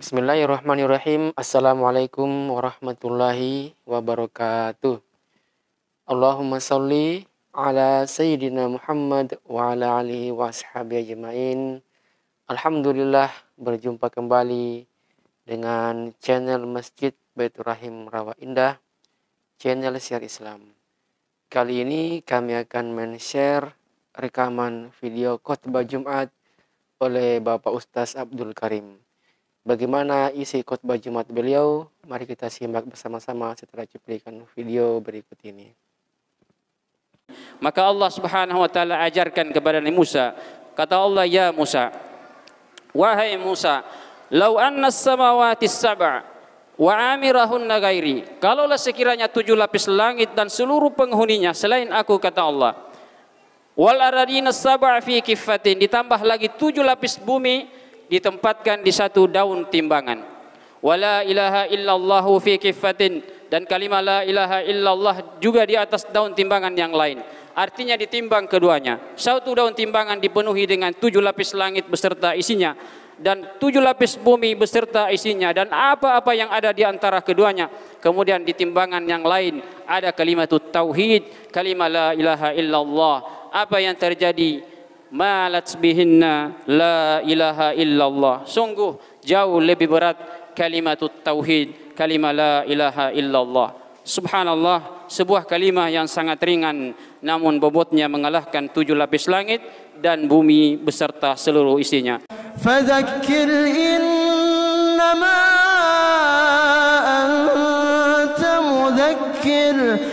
Bismillahirrahmanirrahim. Assalamualaikum warahmatullahi wabarakatuh. Allahumma salli ala Sayyidina Muhammad wa ala alihi wa ashabihi ajma'in. Alhamdulillah, berjumpa kembali dengan channel Masjid Baitur Rahim Rawa Indah, channel Share Islam. Kali ini kami akan men-share rekaman video khotbah Jumat oleh Bapak Ustaz Abdul Karim. Bagaimana isi khotbah Jumat beliau? Mari kita simak bersama-sama setelah cuplikan video berikut ini. Maka Allah Subhanahu wa taala ajarkan kepada Nabi Musa. Kata Allah, "Ya Musa, wahai Musa, lau anna as-samawati as-sab'a wa amirahunna ghairi." Kalaulah sekiranya 7 lapis langit dan seluruh penghuninya selain aku, kata Allah. Wal aradina as-sab'a fi kiffatin, ditambah lagi 7 lapis bumi ditempatkan di satu daun timbangan. Wala ilaha illallahu fi kiffatin, dan kalimat la ilaha illallah juga di atas daun timbangan yang lain. Artinya ditimbang keduanya. Satu daun timbangan dipenuhi dengan 7 lapis langit beserta isinya, dan 7 lapis bumi beserta isinya, dan apa-apa yang ada di antara keduanya. Kemudian di timbangan yang lain ada kalimat tauhid, kalimat la ilaha illallah. Apa yang terjadi? Malat bihinna la ilaha illallah. Sungguh jauh lebih berat kalimat tauhid, kalimat la ilaha illallah. Subhanallah, sebuah kalimat yang sangat ringan, namun bobotnya mengalahkan 7 lapis langit dan bumi beserta seluruh isinya. Fadzakir innama anta mudzakkir.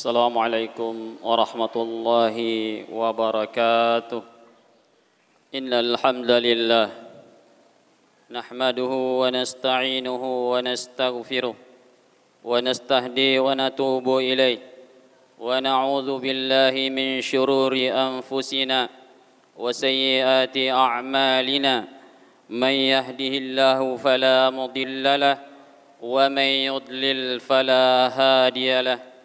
Assalamualaikum warahmatullahi wabarakatuh. Innal hamdalillah nahmaduhu wa nasta'inuhu wa nastaghfiruh wa nastahdi wa natubu ilaih wa na'udzu billahi min syururi anfusina wa sayyiati a'malina. Man yahdihillahu fala mudilla lahu wa man yudlil fala hadiya lahu.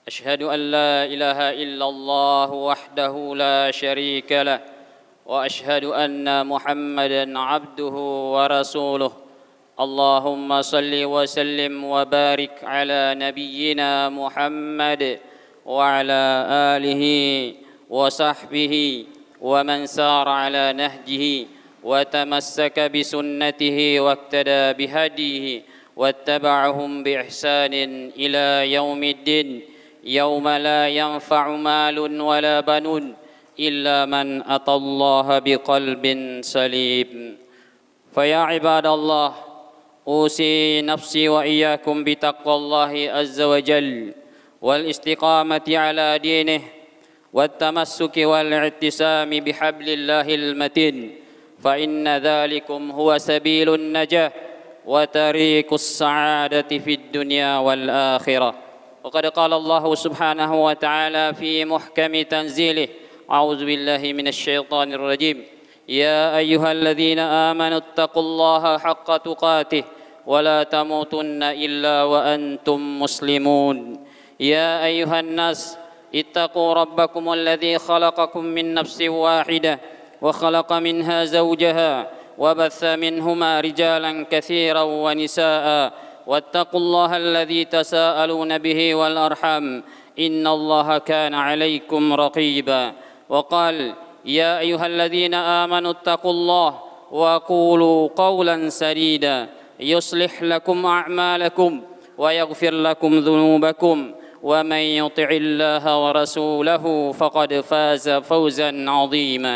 أشهد أن لا إله إلا الله وحده لا شريك له وأشهد أن محمدا عبده ورسوله. اللهم صل وسلم وبارك على نبينا محمد وعلى آله وصحبه ومن سار على نهجه وتمسك بسنته واقتدى بهديه واتبعهم بإحسان إلى يوم الدين. يوم لا ينفع مال ولا بنون إلا من أتى الله بقلب سليم. فيا عباد الله، أوصي نفسي وإياكم بتقوى الله عز وجل والاستقامة على دينه والتمسك والاعتصام بحبل الله المتين، فإن ذلكم هو سبيل النجاة وطريق السعادة في الدنيا والآخرة. وقد قال الله سبحانه وتعالى في محكم تنزيله: أعوذ بالله من الشيطان الرجيم. يا أيها الذين آمنوا اتقوا الله حق تقاته ولا تموتن إلا وأنتم مسلمون. يا أيها الناس اتقوا ربكم الذي خلقكم من نفس واحدة وخلق منها زوجها وبث منهما رجالا كثيرا ونساء واتقوا الله الذي تساءلون به والأرحام إن الله كان عليكم رقيبا. وقال: يا أيها الذين آمنوا اتقوا الله وقولوا قولا سديدا يصلح لكم أعمالكم ويغفر لكم ذنوبكم ومن يطع الله ورسوله فقد فاز فوزا عظيما.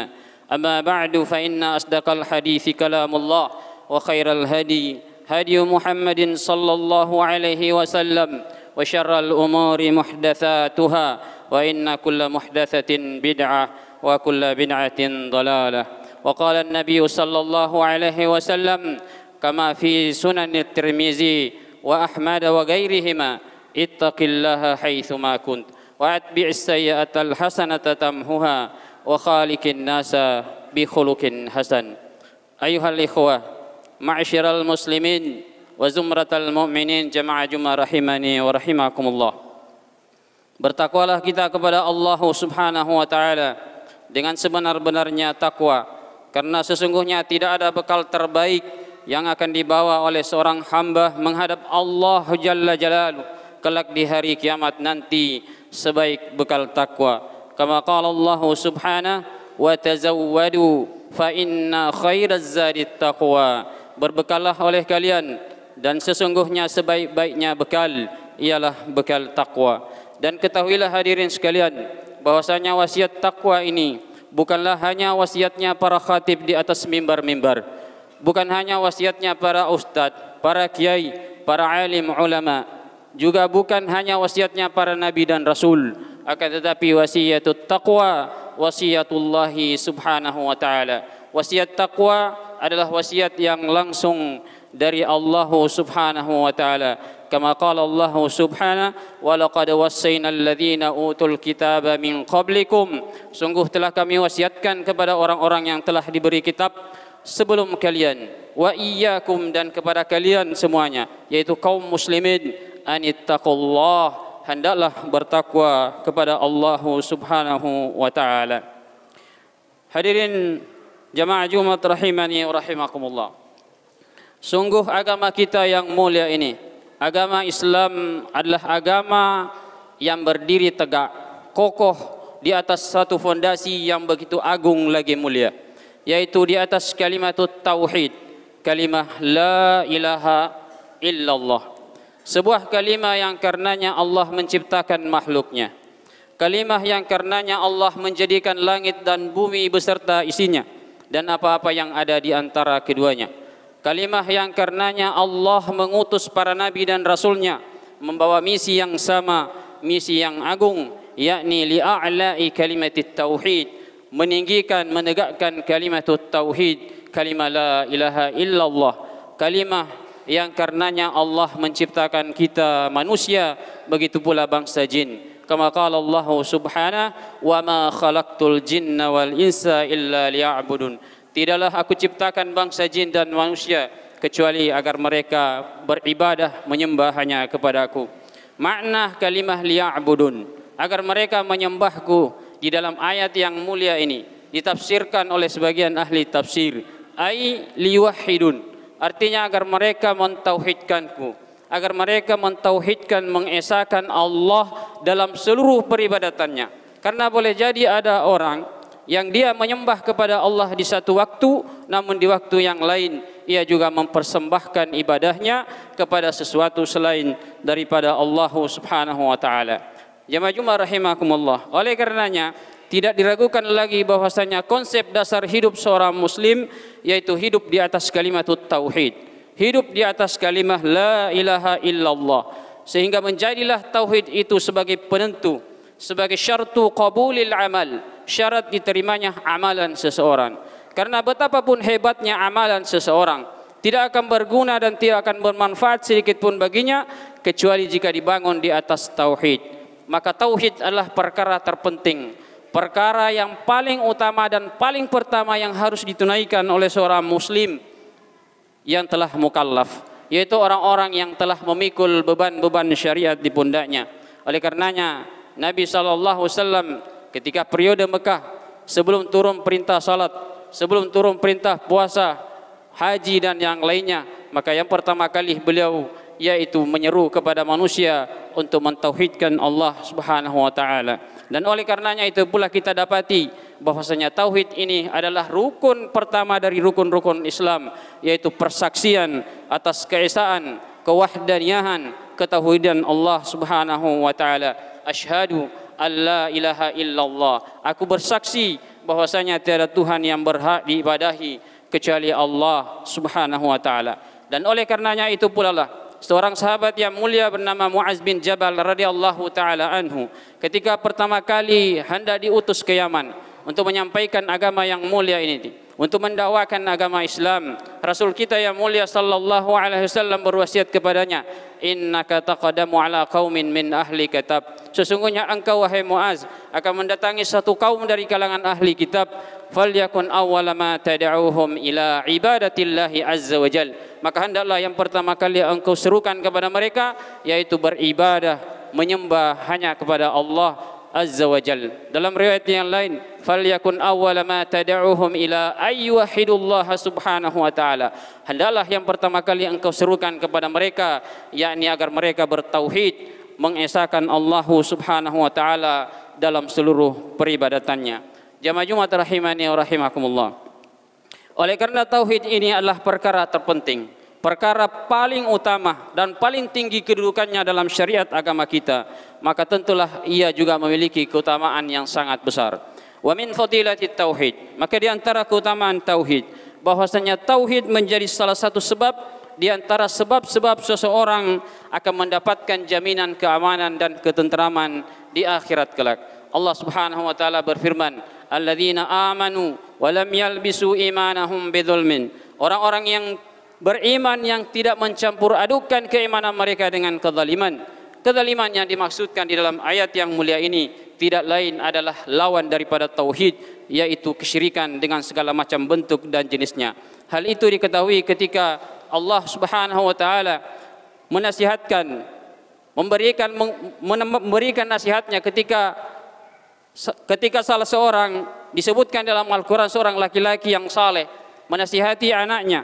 أما بعد، فإن أصدق الحديث كلام الله وخير الهدي هدي محمد صلى الله عليه وسلم وشر الأمور محدثاتها وإن كل محدثة بدعة وكل بدعة ضلالة. وقال النبي صلى الله عليه وسلم كما في سنن الترمذي وأحمد وغيرهما: اتق الله حيثما كنت وأتبع السيئة الحسنة تمحها وخالق الناس بخلق حسن. أيها الإخوة Ma'asyiral muslimin wa zumratal mu'minin jama'a juma rahimani wa rahimakumullah. Bertakwalah kita kepada Allah Subhanahu wa taala dengan sebenar-benarnya takwa, karena sesungguhnya tidak ada bekal terbaik yang akan dibawa oleh seorang hamba menghadap Allah Jalla Jalaluhu kelak di hari kiamat nanti sebaik bekal takwa. Kama qala Allah Subhanahu wa tazawwadu fa inna khairaz zadit taqwa. Berbekallah oleh kalian dan sesungguhnya sebaik-baiknya bekal ialah bekal takwa. Dan ketahuilah hadirin sekalian, bahwasanya wasiat takwa ini bukanlah hanya wasiatnya para khatib di atas mimbar-mimbar, bukan hanya wasiatnya para ustadz, para kiai, para alim ulama, juga bukan hanya wasiatnya para nabi dan rasul, akan tetapi wasiatut taqwa wasiatullahi subhanahu wa ta'ala. Wasiat takwa adalah wasiat yang langsung dari Allah subhanahu wa ta'ala. Kama qala Allah subhanahu wa laqad wassayna alladhina utul kitaba min qablikum. Sungguh telah kami wasiatkan kepada orang-orang yang telah diberi kitab sebelum kalian, wa iyyakum, dan kepada kalian semuanya, yaitu kaum muslimin, anittaqullah, hendaklah bertakwa kepada Allah subhanahu wa ta'ala. Hadirin jamaah Jumat rahimani wa rahimakumullah. Sungguh agama kita yang mulia ini, agama Islam, adalah agama yang berdiri tegak, kokoh di atas satu fondasi yang begitu agung lagi mulia, yaitu di atas kalimat tauhid, kalimah la ilaha illallah. Sebuah kalimah yang karenanya Allah menciptakan makhluknya, kalimah yang karenanya Allah menjadikan langit dan bumi beserta isinya dan apa-apa yang ada di antara keduanya. Kalimah yang karenanya Allah mengutus para nabi dan rasulnya membawa misi yang sama, misi yang agung, yakni li'a'la'i kalimatit tauhid, meninggikan, menegakkan kalimat tauhid, kalimah la ilaha illallah, kalimah yang karenanya Allah menciptakan kita manusia, begitu pula bangsa jin. Kama qala Allah subhanahu wa ma khalaqtul jinna wal insa illa liya'budun. Tidaklah aku ciptakan bangsa jin dan manusia kecuali agar mereka beribadah, menyembah hanya kepada aku. Makna kalimah liya'budun, agar mereka menyembahku, di dalam ayat yang mulia ini ditafsirkan oleh sebagian ahli tafsir, ai liwahidun, artinya agar mereka mentauhidkanku, agar mereka mentauhidkan, mengesahkan Allah dalam seluruh peribadatannya. Karena boleh jadi ada orang yang dia menyembah kepada Allah di satu waktu, namun di waktu yang lain ia juga mempersembahkan ibadahnya kepada sesuatu selain daripada Allah subhanahu wa ta'ala. Jamaah Jumat rahimakumullah. Oleh karenanya tidak diragukan lagi bahwasanya konsep dasar hidup seorang muslim yaitu hidup di atas kalimat tauhid, hidup di atas kalimah la ilaha illallah, sehingga menjadilah tauhid itu sebagai penentu, sebagai syartu qabulil amal, syarat diterimanya amalan seseorang. Karena betapapun hebatnya amalan seseorang, tidak akan berguna dan tidak akan bermanfaat sedikit pun baginya kecuali jika dibangun di atas tauhid. Maka tauhid adalah perkara terpenting, perkara yang paling utama dan paling pertama yang harus ditunaikan oleh seorang muslim yang telah mukallaf, yaitu orang-orang yang telah memikul beban-beban syariat di pundaknya. Oleh karenanya Nabi SAW ketika periode Mekah, sebelum turun perintah salat, sebelum turun perintah puasa, haji dan yang lainnya, maka yang pertama kali beliau yaitu menyeru kepada manusia untuk mentauhidkan Allah Subhanahu wa taala. Dan oleh karenanya itu pula kita dapati bahwasanya tauhid ini adalah rukun pertama dari rukun-rukun Islam, yaitu persaksian atas keesaan, kewahdaniyahan, ketauhidan Allah Subhanahu wa taala. Asyhadu alla ilaha illallah, aku bersaksi bahwasanya tiada Tuhan yang berhak diibadahi kecuali Allah Subhanahu wa taala. Dan oleh karenanya itu pula lah seorang sahabat yang mulia bernama Muaz bin Jabal radhiyallahu taala anhu, ketika pertama kali hendak diutus ke Yaman untuk menyampaikan agama yang mulia ini, untuk mendakwakan agama Islam, Rasul kita yang mulia sallallahu alaihi wasallam berwasiat kepadanya, innaka taqadamu ala qaumin min ahli kitab, sesungguhnya engkau wahai Muaz akan mendatangi satu kaum dari kalangan ahli kitab, falyakun awwala ma tad'uhum ila ibadatillahi azza wajal, maka hendaklah yang pertama kali engkau serukan kepada mereka yaitu beribadah, menyembah hanya kepada Allah Azza wa Jal. Dalam riwayat yang lain, falyakun awwala ma tad'uhum ila ayyuhidullaha subhanahu wa ta'ala. Hendaklah yang pertama kali engkau serukan kepada mereka, yakni agar mereka bertauhid, mengesahkan Allah subhanahu wa ta'ala dalam seluruh peribadatannya. Jamaah Jumat rahimani wa rahimakumullah. Oleh karena tauhid ini adalah perkara terpenting, perkara paling utama dan paling tinggi kedudukannya dalam syariat agama kita, maka tentulah ia juga memiliki keutamaan yang sangat besar. Wa min fadilatit tauhid, maka di antara keutamaan tauhid, bahwasanya tauhid menjadi salah satu sebab di antara sebab-sebab seseorang akan mendapatkan jaminan keamanan dan ketenteraman di akhirat kelak. Allah Subhanahu wa taala berfirman, "Alladzina amanu wa lam yalbisu imanahum bidzulmin." Orang-orang yang beriman yang tidak mencampur adukan keimanan mereka dengan kezaliman. Kezaliman yang dimaksudkan di dalam ayat yang mulia ini tidak lain adalah lawan daripada tauhid, yaitu kesyirikan dengan segala macam bentuk dan jenisnya. Hal itu diketahui ketika Allah Subhanahu wa taala menasihatkan, memberikan nasihatnya ketika salah seorang disebutkan dalam Al-Qur'an, seorang laki-laki yang saleh menasihati anaknya.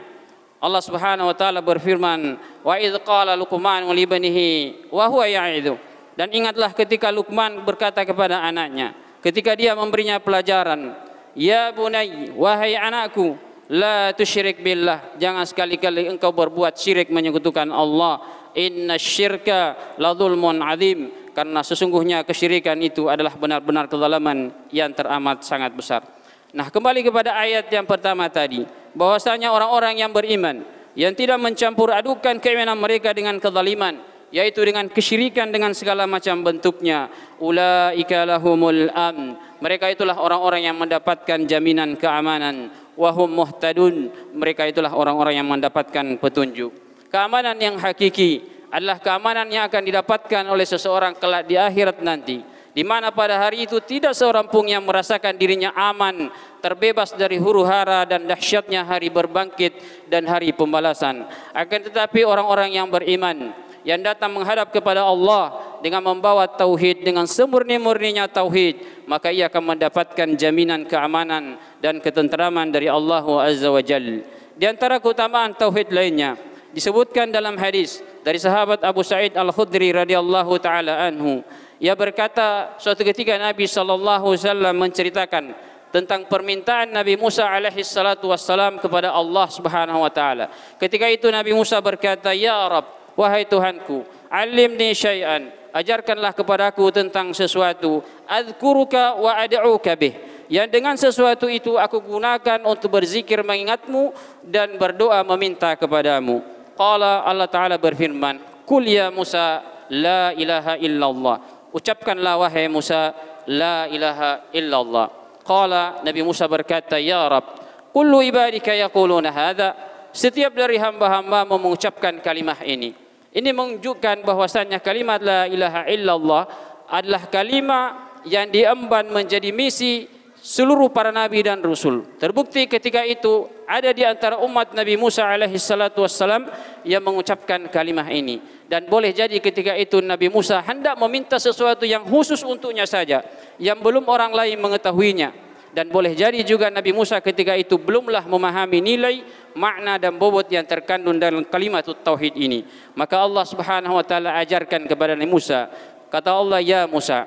Allah Subhanahu wa taala berfirman, "Wa idz qala Luqman li ibnihi wa huwa ya'idhu." Dan ingatlah ketika Luqman berkata kepada anaknya ketika dia memberinya pelajaran, "Ya bunai, wahai anakku, la tusyrik billah." Jangan sekali-kali engkau berbuat syirik, menyekutukan Allah. Inna syirka la dzulmun adzim. Karena sesungguhnya kesyirikan itu adalah benar-benar kezaliman yang teramat sangat besar. Nah, kembali kepada ayat yang pertama tadi, bahwasanya orang-orang yang beriman yang tidak mencampur adukan keimanan mereka dengan kezaliman, yaitu dengan kesyirikan dengan segala macam bentuknya, ulaika lahumul amn. Mereka itulah orang-orang yang mendapatkan jaminan keamanan. Wahum muhtadun. Mereka itulah orang-orang yang mendapatkan petunjuk. Keamanan yang hakiki adalah keamanan yang akan didapatkan oleh seseorang kelak di akhirat nanti, di mana pada hari itu tidak seorang pun yang merasakan dirinya aman, terbebas dari huru-hara dan dahsyatnya hari berbangkit dan hari pembalasan. Akan tetapi orang-orang yang beriman yang datang menghadap kepada Allah dengan membawa tauhid, dengan semurni-murninya tauhid, maka ia akan mendapatkan jaminan keamanan dan ketenteraman dari Allah Azza wa Jalla. Di antara keutamaan tauhid lainnya disebutkan dalam hadis dari sahabat Abu Sa'id Al-Khudri radhiyallahu taala anhu. Ia berkata, suatu ketika Nabi sallallahu alaihi wasallam menceritakan tentang permintaan Nabi Musa alaihi salatu wassalam kepada Allah Subhanahu wa taala. Ketika itu Nabi Musa berkata, "Ya Rabb, wahai Tuhanku, alimni syai'an, ajarkanlah kepadaku tentang sesuatu, adzkuruka wa ad'uka bih, yang dengan sesuatu itu aku gunakan untuk berzikir mengingatmu dan berdoa meminta kepadamu." Qala, Allah Ta'ala berfirman, "Qul ya Musa, la ilaha illallah." Ucapkanlah wahai Musa, la ilaha illallah. Qala, Nabi Musa berkata, "Ya Rabb, kullu ibadika yaquluna hadha." Setiap dari hamba-hambamu mengucapkan kalimah ini. Ini menunjukkan bahwasanya kalimat la ilaha illallah adalah kalimat yang diemban menjadi misi seluruh para nabi dan rasul. Terbukti ketika itu ada di antara umat Nabi Musa alaihi salatu wassalam yang mengucapkan kalimah ini. Dan boleh jadi ketika itu Nabi Musa hendak meminta sesuatu yang khusus untuknya saja, yang belum orang lain mengetahuinya. Dan boleh jadi juga Nabi Musa ketika itu belumlah memahami nilai, makna dan bobot yang terkandung dalam kalimat tauhid ini. Maka Allah Subhanahu wa taala ajarkan kepada Nabi Musa. Kata Allah, "Ya Musa,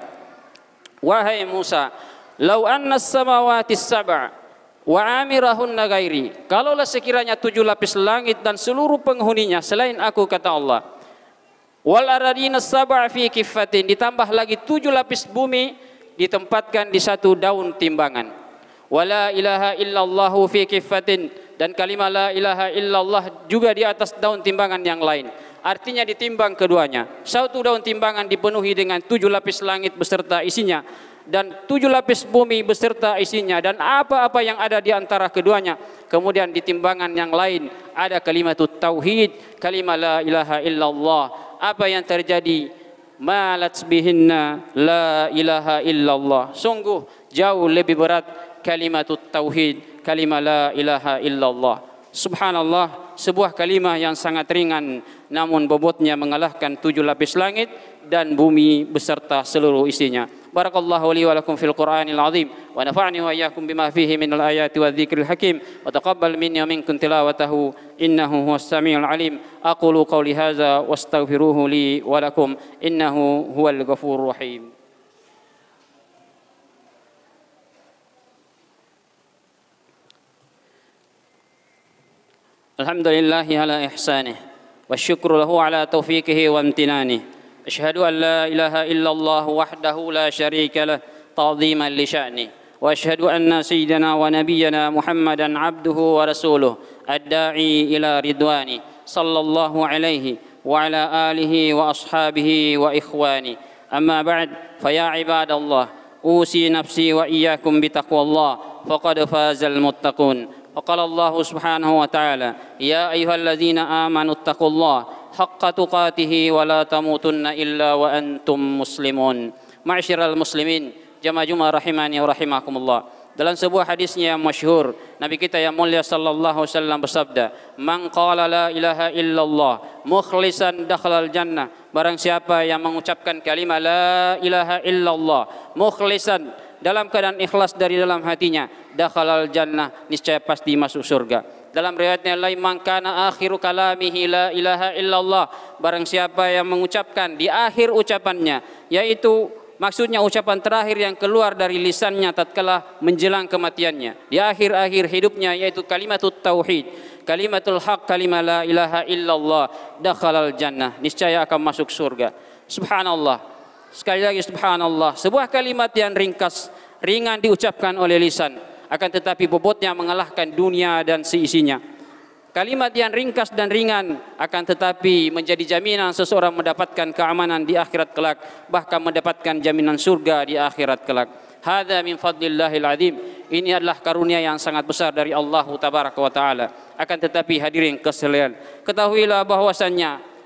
wahai Musa, lau anna samawati sab'a wa amirahunna ghairi." Kalaulah sekiranya 7 lapis langit dan seluruh penghuninya selain aku, kata Allah, wal aradina sab'a fi kiffatin, ditambah lagi 7 lapis bumi ditempatkan di satu daun timbangan, wala ilaha illallahu fi kiffatin, dan kalimat la ilaha illallah juga di atas daun timbangan yang lain. Artinya ditimbang keduanya. Satu daun timbangan dipenuhi dengan 7 lapis langit beserta isinya, dan 7 lapis bumi beserta isinya, dan apa-apa yang ada di antara keduanya. Kemudian di timbangan yang lain ada kalimat tauhid, kalimat la ilaha illallah. Apa yang terjadi? Malat bihinna la ilaha illallah. Sungguh jauh lebih berat kalimat tauhid, kalimat la ilaha illallah. Subhanallah, sebuah kalimat yang sangat ringan namun bobotnya mengalahkan 7 lapis langit dan bumi beserta seluruh isinya. Barakallahu li wa lakum fil Qur'anil azim wa nafa'ni wa iyyakum bima fihi minal ayati wadh-dhikril hakim wa taqabbal minni wa minkum tilawatahu innahu huwas samiul alim. Aqulu qawli hadza wastaghfiruhu li wa lakum innahu huwal ghafurur rahim. Alhamdulillahi ala ihsanih wa syukru lahu ala taufiqihi wa amtinani. Asyhadu an la ilaha illallah wahdahu la syarika lah ta'ziman li sya'ni. Wa asyhadu anna sayyidana wa nabiyyana Muhammadan abduhu wa rasuluh ad-da'i ila ridwani sallallahu alaihi wa ala alihi wa ashabihi wa ikhwani. Amma ba'd, fa ya ibadallah, usi nafsi wa iyyakum bi taqwallah faqad fazal muttaqun. وقال الله سبحانه وتعالى يا أيها الذين آمنوا اتقوا الله حق تقاته ولا تموتن إلا وأنتم مسلمون. Ma'asyiral muslimin, jamaah rahimani wa rahimakumullah. Dalam sebuah hadisnya yang masyhur, Nabi kita yang mulia sallallahu alaihi wasallam bersabda, "Man qala la ilaha illallah mukhlishan dakhalal jannah." Barang siapa yang mengucapkan kalimat la ilaha illallah mukhlishan, dalam keadaan ikhlas dari dalam hatinya, dakhalal jannah, niscaya pasti masuk surga. Dalam riwayatnya lain, man kana akhiru kalamihi la ilaha illallah, barang siapa yang mengucapkan di akhir ucapannya, yaitu maksudnya ucapan terakhir yang keluar dari lisannya tatkala menjelang kematiannya, di akhir-akhir hidupnya, yaitu kalimatut tauhid, kalimatul haq, kalimat la ilaha illallah, dakhalal jannah, niscaya akan masuk surga. Subhanallah. Sekali lagi subhanallah, sebuah kalimat yang ringkas, ringan diucapkan oleh lisan, akan tetapi bobotnya mengalahkan dunia dan seisinya. Kalimat yang ringkas dan ringan akan tetapi menjadi jaminan seseorang mendapatkan keamanan di akhirat kelak, bahkan mendapatkan jaminan surga di akhirat kelak. Hadza min fadlillahil azim. Ini adalah karunia yang sangat besar dari Allah tabaraka wa taala. Akan tetapi hadirin sekalian, ketahuilah bahwasannya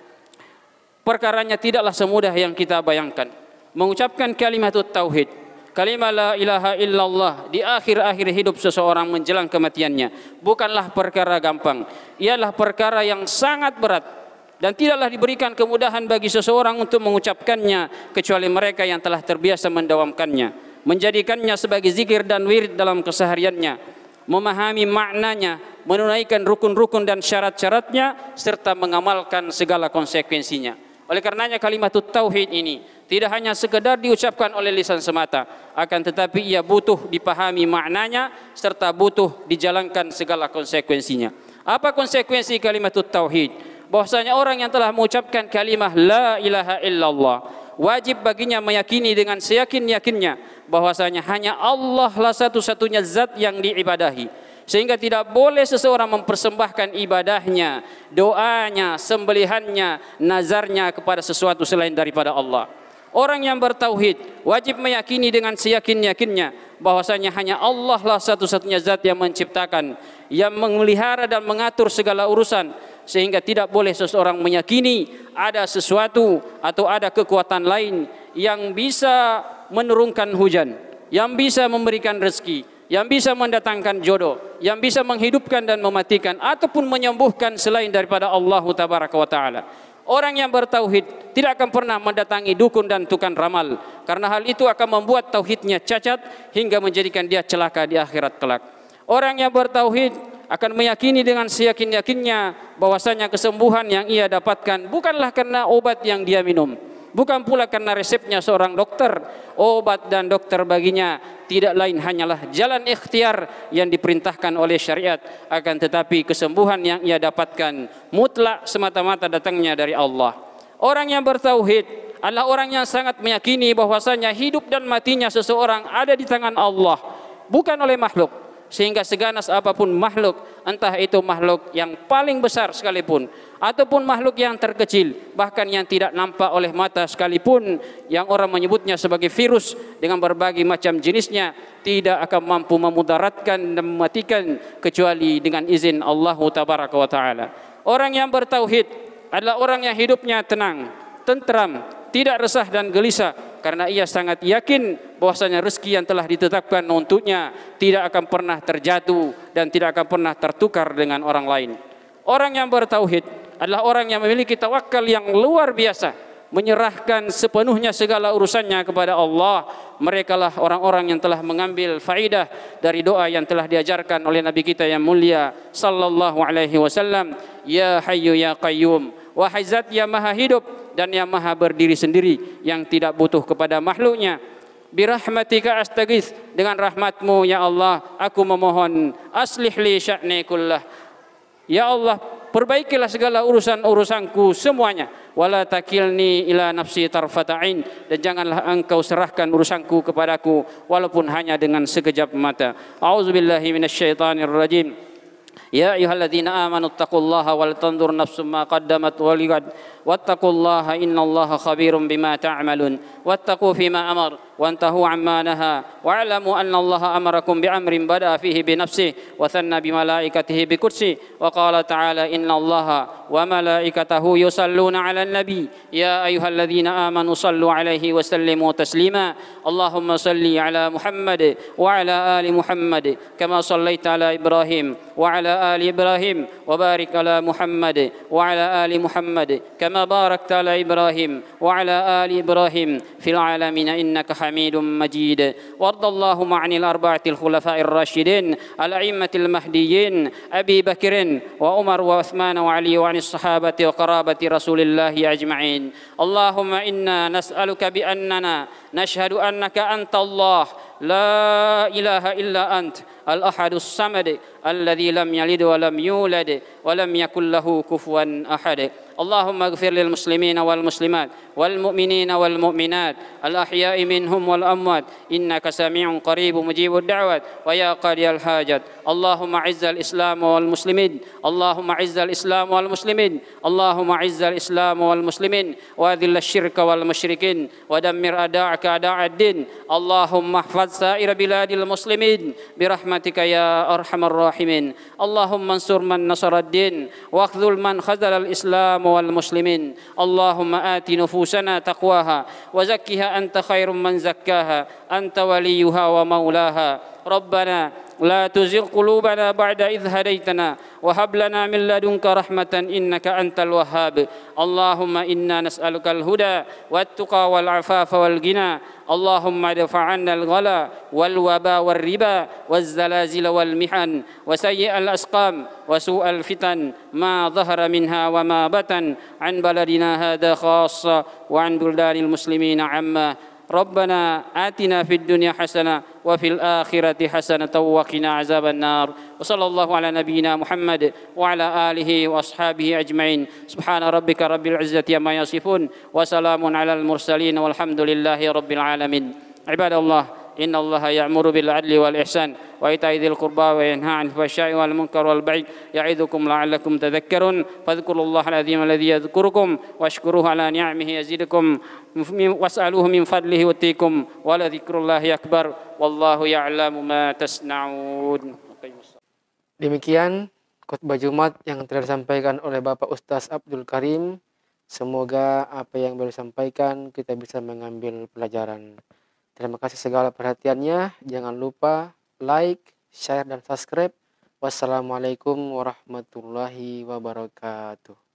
perkaranya tidaklah semudah yang kita bayangkan. Mengucapkan kalimatut tauhid, kalimat la ilaha illallah di akhir-akhir hidup seseorang menjelang kematiannya bukanlah perkara gampang. Ialah perkara yang sangat berat dan tidaklah diberikan kemudahan bagi seseorang untuk mengucapkannya kecuali mereka yang telah terbiasa mendawamkannya, menjadikannya sebagai zikir dan wirid dalam kesehariannya, memahami maknanya, menunaikan rukun-rukun dan syarat-syaratnya, serta mengamalkan segala konsekuensinya. Oleh karenanya kalimatut tauhid ini tidak hanya sekedar diucapkan oleh lisan semata, akan tetapi ia butuh dipahami maknanya serta butuh dijalankan segala konsekuensinya. Apa konsekuensi kalimatut tauhid? Bahwasanya orang yang telah mengucapkan kalimat la ilaha illallah wajib baginya meyakini dengan seyakin-yakinnya bahwasanya hanya Allah lah satu-satunya zat yang diibadahi, sehingga tidak boleh seseorang mempersembahkan ibadahnya, doanya, sembelihannya, nazarnya kepada sesuatu selain daripada Allah. Orang yang bertauhid wajib meyakini dengan seyakin-yakinnya bahwasanya hanya Allah lah satu-satunya zat yang menciptakan, yang memelihara dan mengatur segala urusan, sehingga tidak boleh seseorang meyakini ada sesuatu atau ada kekuatan lain yang bisa menurunkan hujan, yang bisa memberikan rezeki, yang bisa mendatangkan jodoh, yang bisa menghidupkan dan mematikan ataupun menyembuhkan selain daripada Allah tabaraka wa taala. Orang yang bertauhid tidak akan pernah mendatangi dukun dan tukang ramal, karena hal itu akan membuat tauhidnya cacat hingga menjadikan dia celaka di akhirat kelak. Orang yang bertauhid akan meyakini dengan seyakin-yakinnya bahwasanya kesembuhan yang ia dapatkan bukanlah karena obat yang dia minum, bukan pula karena resepnya seorang dokter. Obat dan dokter baginya tidak lain hanyalah jalan ikhtiar yang diperintahkan oleh syariat, akan tetapi kesembuhan yang ia dapatkan mutlak semata-mata datangnya dari Allah. Orang yang bertauhid adalah orang yang sangat meyakini bahwasanya hidup dan matinya seseorang ada di tangan Allah, bukan oleh makhluk. Sehingga seganas apapun makhluk, entah itu makhluk yang paling besar sekalipun ataupun makhluk yang terkecil, bahkan yang tidak nampak oleh mata sekalipun, yang orang menyebutnya sebagai virus dengan berbagai macam jenisnya, tidak akan mampu memudaratkan dan mematikan kecuali dengan izin Allah tabaraka wa taala. Orang yang bertauhid adalah orang yang hidupnya tenang, tentram, tidak resah dan gelisah, karena ia sangat yakin bahwasanya rezeki yang telah ditetapkan untuknya tidak akan pernah terjatuh dan tidak akan pernah tertukar dengan orang lain. Orang yang bertauhid adalah orang yang memiliki tawakal yang luar biasa, menyerahkan sepenuhnya segala urusannya kepada Allah. Mereka lah orang-orang yang telah mengambil faidah dari doa yang telah diajarkan oleh Nabi kita yang mulia sallallahu alaihi wasallam. Ya Hayyu ya Qayyum, wahai Zat yang maha hidup dan yang maha berdiri sendiri, yang tidak butuh kepada makhluknya. Birahmatika astaghits, dengan rahmatmu ya Allah aku memohon. Aslih li sya'ni kullah, ya Allah perbaikilah segala urusan-urusanku semuanya. Wala takilni ila nafsi tarfata'in, dan janganlah engkau serahkan urusanku kepadaku walaupun hanya dengan sekejap mata. A'udzubillahi minasyaitonir rajim. Ya ayyuhalladzina amanu taqullaha wal tanzur nafsum ma qaddamat waligad wattaqullaha innallaha khabirum bima ta'malun wattaqu fima amar wantahu amma naha wa'lamu annallaha amarakum bi'amrin bada'a fihi binafsihi wa thanna bimalaikatihi biqudsi wa qala ta'ala innallaha wa malaikatahu yusalluna 'alan nabi ya ayyuhalladzina amanu sallu 'alaihi wa sallimu taslima. Allahumma salli 'ala Muhammad wa 'ala ali Muhammad kama sallaita 'ala Ibrahim wa 'ala ali Ibrahim wa barik 'ala Muhammad wa 'ala ali Muhammad kama barakta 'ala Ibrahim wa 'ala ali Ibrahim fil 'alamin innaka Hamidum Majid. Wardallahu ma'anil arba'atil khulafa'ir rasyidin al-a'immatil mahdiyyin Abi Bakrin wa Umar wa Uthman wa Ali wa anis sahabati wa qarabati Rasulillahi ajma'in. Allahumma inna nas'aluka bi annana nashhadu annaka anta Allah la ilaha illa ant al-ahadus samad alladhi lam yalid wa lam yulad wa lam yakul lahu kufuwan ahad. Allahumma ighfir lil muslimina wal muslimat wal mu'minina wal mu'minat al ahya'i minhum wal amwat innaka sami'un qaribun mujibud da'wat wa ya qadiyal hajat. Allahumma izzal islam wal muslimin, Allahumma izzal islam wal muslimin, Allahumma izzal islam wal muslimin wa adhill asyirka wal musyrikin wa dammir a'da'aka a'da'ad din. Allahumma ihfaz sa'ir biladil muslimin birahmatika ya arhamar rahimin. Allahumma ansur man nasarad din wa akhdhul man khazalal islam wal muslimin. Allahumma ati nufusana taqwaha wa zakkiha anta khairum man zakkaha anta waliyuha wa maulaha. Rabbana la tuzigh qulubana ba'da idh hadaytana wa hab lana min ladunka rahmatan innaka antal wahhab. Allahumma inna nas'aluka al-huda wat-tuqa wal 'afafa wal ghina. Allahumma dfa' 'anna al-ghala wal waba wal riba waz zalazil wal mihan wa sayyi'al asqam wa su'al fitan ma dhahara minha wa ma batan an baladina hadha khassa wa an buldanil muslimina 'amma. Rabbana atina fid dunya hasanah wa fil akhirati hasanah wa qina azaban nar. Wa sallallahu ala nabiyyina Muhammad wa ala alihi wa ashabihi ajma'in. Subhana rabbika rabbil izzati amma yasifun wa salamun alal mursalin walhamdulillahi rabbil alamin. Ibadallah, إن الله يأمر بالعدل والإحسان وإيتاء ذي القربى وينهى عن الفحشاء والمنكر والبغي يعظكم لعلكم تذكرون فاذكروا الله العظيم الذي يذكركم واشكروه على نعمه يزدكم واسألوه من فضله يؤتكم ولذكر الله أكبر والله يعلم ما تصنعون. Demikian khutbah Jumat yang telah disampaikan oleh Bapak Ustaz Abdul Karim. Semoga apa yang beliau sampaikan kita bisa mengambil pelajaran. Terima kasih segala perhatiannya. Jangan lupa like, share, dan subscribe. Wassalamualaikum warahmatullahi wabarakatuh.